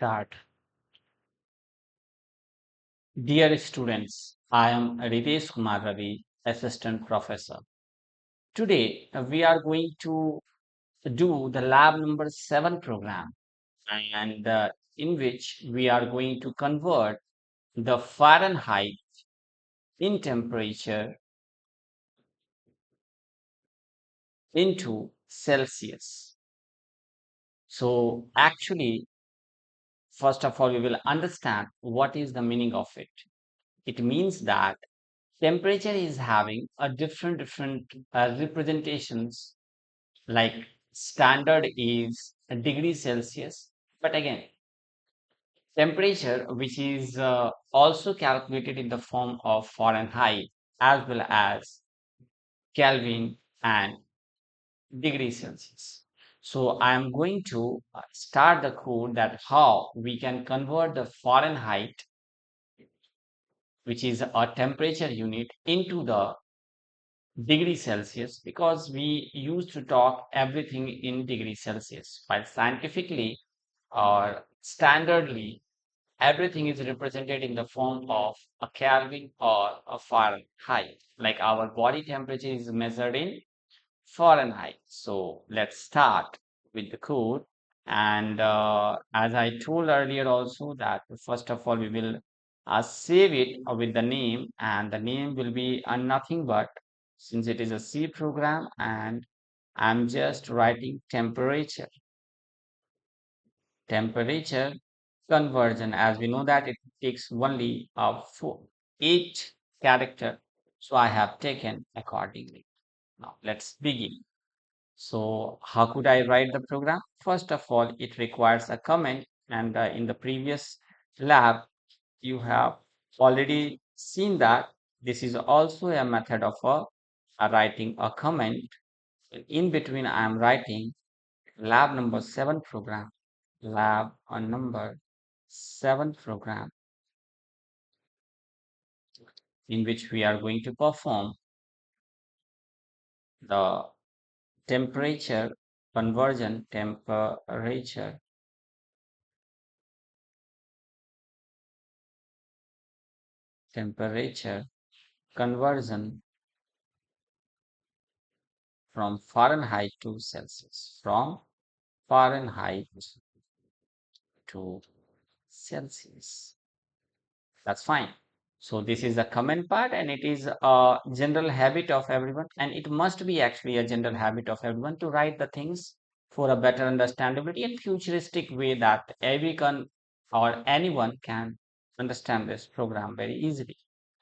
Start. Dear students, I am Ritesh Kumar Ravi, Assistant Professor. Today we are going to do the lab number 7 program and in which we are going to convert the Fahrenheit in temperature into Celsius. So actually, first of all, we will understand what is the meaning of it. It means that temperature is having a different representations, like standard is a degree Celsius, but again temperature which is also calculated in the form of Fahrenheit as well as Kelvin and degree Celsius. So I am going to start the code that how we can convert the Fahrenheit, which is a temperature unit, into the degree Celsius, because we used to talk everything in degree Celsius, while scientifically or standardly everything is represented in the form of a Kelvin or a Fahrenheit. Like our body temperature is measured in Fahrenheit. So let's start with the code. And as I told earlier also that first of all we will save it with the name, and the name will be nothing but, since it is a C program and I'm just writing temperature conversion. As we know that it takes only 8 character, so I have taken accordingly. Now let's begin. So how could I write the program? First of all, it requires a comment, and in the previous lab, you have already seen that this is also a method of a writing a comment. In between, I am writing lab number 7 program, lab on number 7 program, in which we are going to perform the temperature conversion, temperature conversion from Fahrenheit to Celsius, from Fahrenheit to Celsius. That's fine. So this is the comment part, and it is a general habit of everyone, and it must be actually a general habit of everyone to write the things for a better understandability and futuristic way that everyone or anyone can understand this program very easily.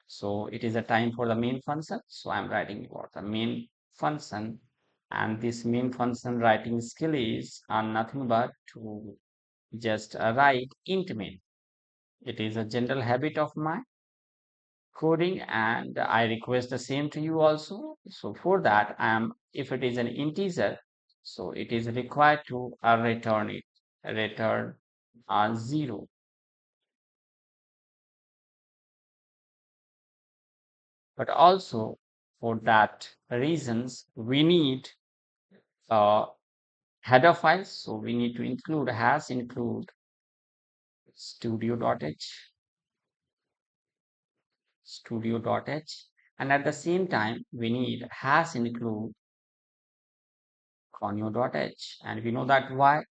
So it is a time for the main function. So I'm writing about the main function, and this main function writing skill is nothing but to just write int main. It is a general habit of my coding, and I request the same to you also. So for that, if it is an integer, so it is required to return it, return 0. But also for that reasons, we need uh, header files. So we need to include include studio.h, and at the same time we need include conio.h, and we know that why.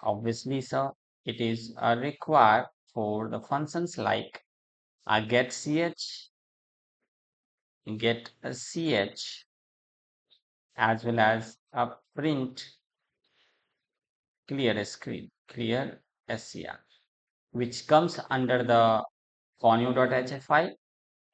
Obviously, sir, it is required for the functions like get ch, get a ch, as well as a print clear scr, which comes under the conio.h file.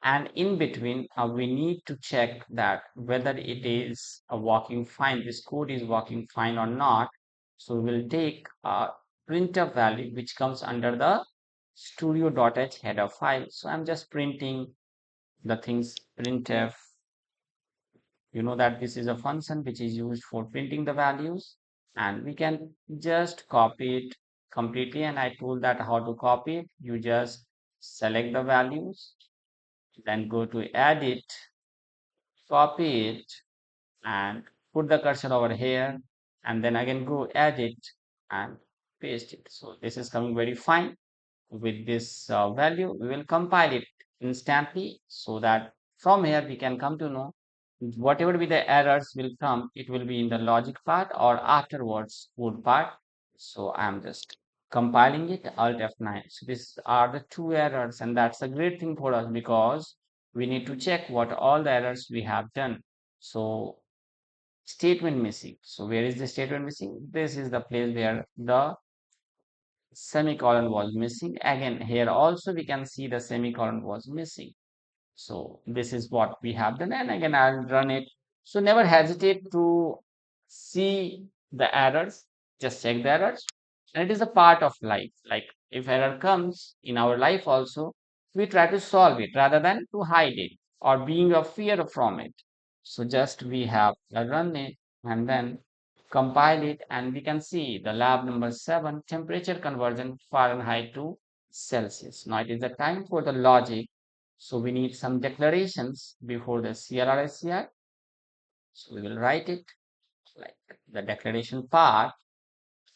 And in between, we need to check that whether it is working fine, this code is working fine or not. So we will take a printf value which comes under the studio.h header file. So I'm just printing the things printf. You know that this is a function which is used for printing the values, and we can just copy it completely. And I told that how to copy it. You just select the values, then go to edit, copy it, and put the cursor over here, and then again go edit and paste it. So this is coming very fine. With this value, we will compile it instantly so that from here we can come to know whatever be the errors will come, it will be in the logic part or afterwards code part. So I'm just compiling it, Alt F9. So these are the two errors, and that's a great thing for us because we need to check what all the errors we have done. So statement missing. So where is the statement missing? This is the place where the semicolon was missing. Again, here also we can see the semicolon was missing. So this is what we have done. And again, I'll run it. So never hesitate to see the errors. Just check the errors. And it is a part of life. Like if error comes in our life also, we try to solve it rather than to hide it or being a fear from it. So just we have run it and then compile it, and we can see the lab number 7 temperature conversion Fahrenheit to Celsius. Now it is the time for the logic. So we need some declarations before the CRR SCI. So we will write it like the declaration part.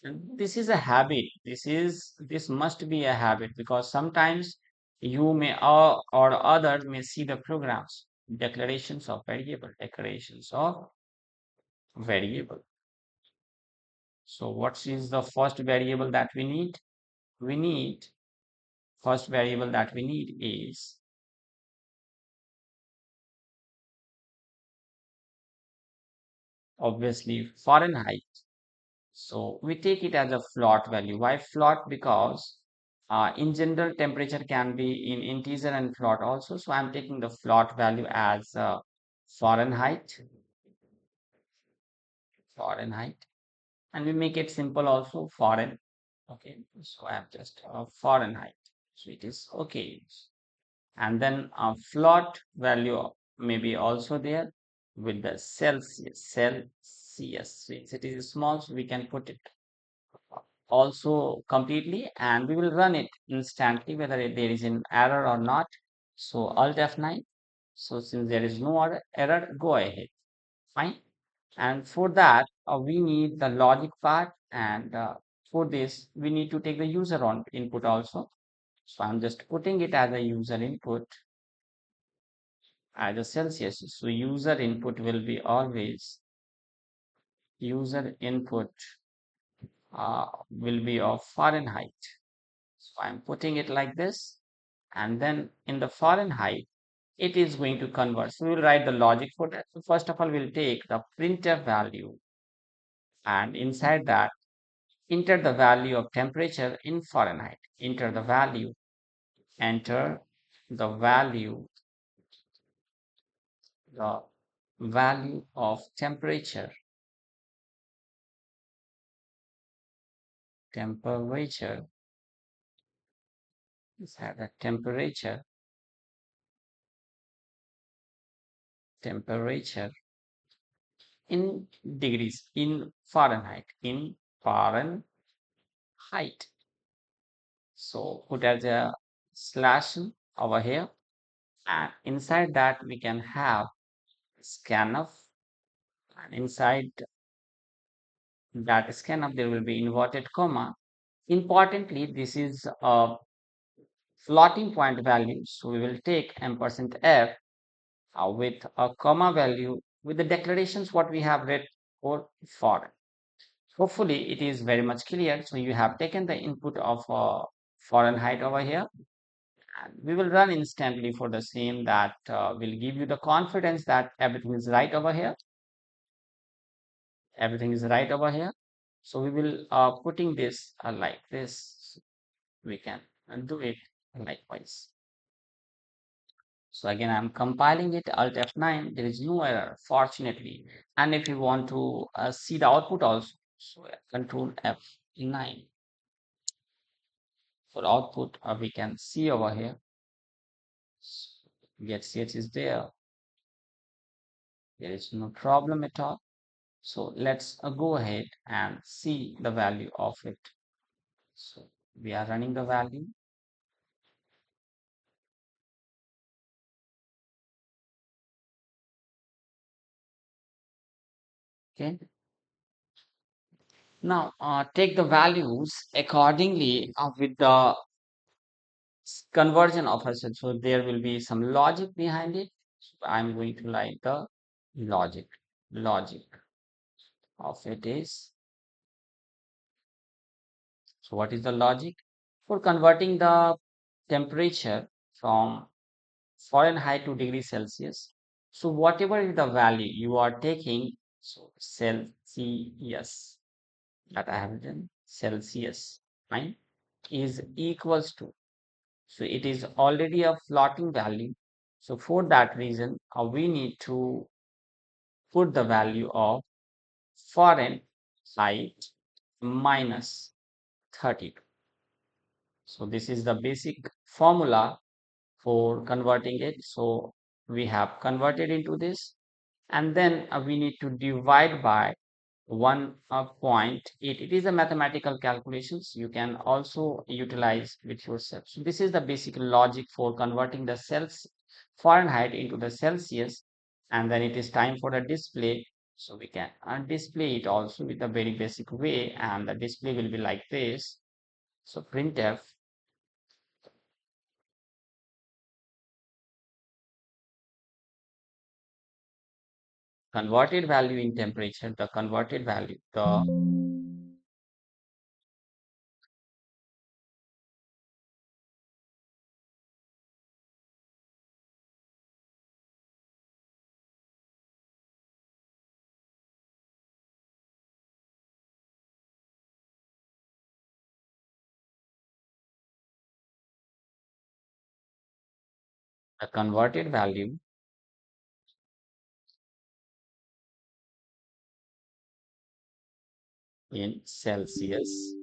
And this is a habit. This must be a habit because sometimes you may or others may see the programs declarations of variable. So what is the first variable that we need? We need first variable that we need is obviously Fahrenheit. So we take it as a float value. Why float? Because in general, temperature can be in integer and float also. So I'm taking the float value as Fahrenheit, Fahrenheit, and we make it simple also foreign. Okay, so I'm just Fahrenheit. So it is okay. And then a float value may be also there with the Celsius, Celsius. So it is small, so we can put it also completely, and we will run it instantly whether there is an error or not. So Alt F9. So since there is no error, go ahead. Fine. And for that, we need the logic part, and for this, we need to take the user on input also. So I'm just putting it as a user input as a Celsius. So user input will be always user input will be of Fahrenheit. So I'm putting it like this. And then in the Fahrenheit, it is going to convert. So we'll write the logic for that. So first of all, we'll take the printf value, and inside that, enter the value of temperature in Fahrenheit. Enter the value, enter the value, the value of temperature, temperature, let's have a temperature, temperature in degrees, in Fahrenheit, in Fahrenheit. So put as a slash over here, and inside that we can have scanf, and inside that scanf there will be inverted comma. Importantly, this is a floating point value, so we will take ampersand f with a comma value with the declarations what we have read for foreign. Hopefully it is very much clear. So you have taken the input of Fahrenheit over here, and we will run instantly for the same that will give you the confidence that everything is right over here. Everything is right over here. So we will putting this like this. We can do it likewise. So again, I'm compiling it, Alt F9. There is no error, fortunately. And if you want to see the output also, so Control F9 for output, we can see over here. Get CH is there. There is no problem at all. So let's go ahead and see the value of it. So we are running the value. Okay. Now, take the values accordingly with the conversion of a cell. So there will be some logic behind it. So I'm going to write the logic. Logic of it is. So what is the logic? For converting the temperature from Fahrenheit to degree Celsius. So whatever is the value you are taking, so Celsius that I have written Celsius, right, is equals to. So it is already a floating value. So for that reason, we need to put the value of Fahrenheit minus 32. So this is the basic formula for converting it. So we have converted into this, and then we need to divide by 1.8. It is a mathematical calculations. You can also utilize with yourself. So this is the basic logic for converting the cells Fahrenheit into the Celsius, and then it is time for the display. So we can display it also with a very basic way, and the display will be like this. So printf converted value in temperature, the converted value, the converted value in Celsius.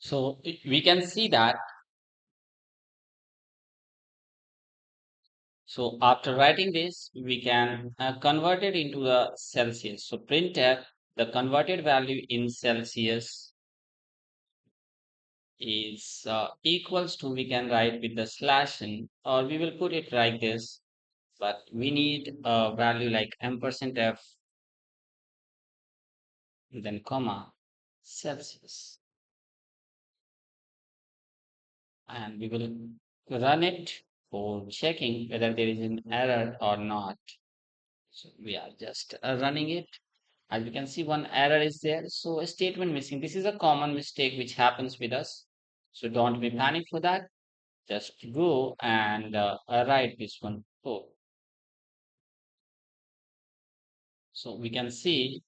So we can see that. So after writing this, we can convert it into the Celsius. So printf, the converted value in Celsius is equals to, we can write with the slash in, or we will put it like this, but we need a value like ampersand f, then comma, Celsius. And we will run it for checking whether there is an error or not. So we are just running it. As you can see, one error is there. So a statement missing. This is a common mistake which happens with us. So don't be panic for that. Just go and write this one code. So we can see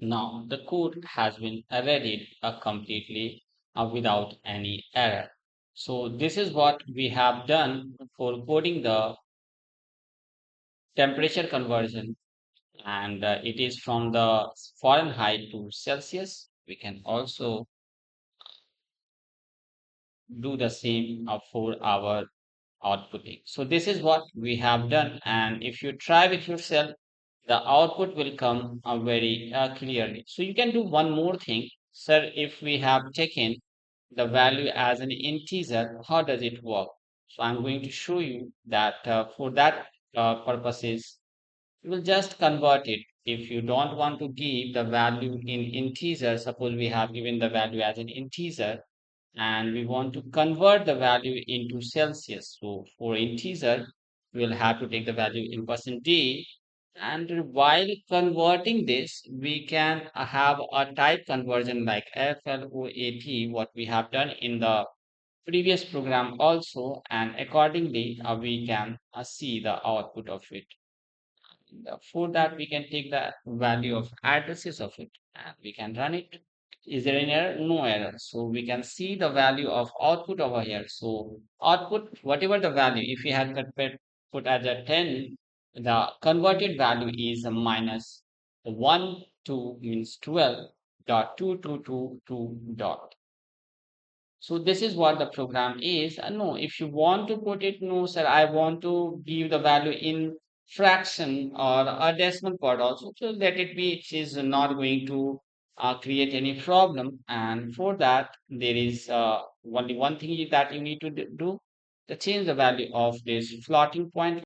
now the code has been readied completely without any error. So this is what we have done for coding the temperature conversion, and it is from the Fahrenheit to Celsius. We can also do the same for our outputting. So this is what we have done, and if you try with yourself, the output will come very clearly. So you can do one more thing, sir. If we have taken the value as an integer, how does it work? So I'm going to show you that for that purposes, you will just convert it. If you don't want to give the value in integer, suppose we have given the value as an integer, and we want to convert the value into Celsius. So for integer, we will have to take the value in percent %d. And while converting this, we can have a type conversion like FLOAT, what we have done in the previous program also, and accordingly, we can see the output of it. For that, we can take the value of addresses of it and we can run it. Is there any error? No error. So we can see the value of output over here. So output, whatever the value, if we had put as a 10, the converted value is a minus 1, 2 means 12 dot 2222 dot. So this is what the program is. No, if you want to put it, no, sir, I want to give the value in fraction or a decimal point also. So let it be, it is not going to create any problem. And for that, there is only one thing that you need to do to change the value of this floating point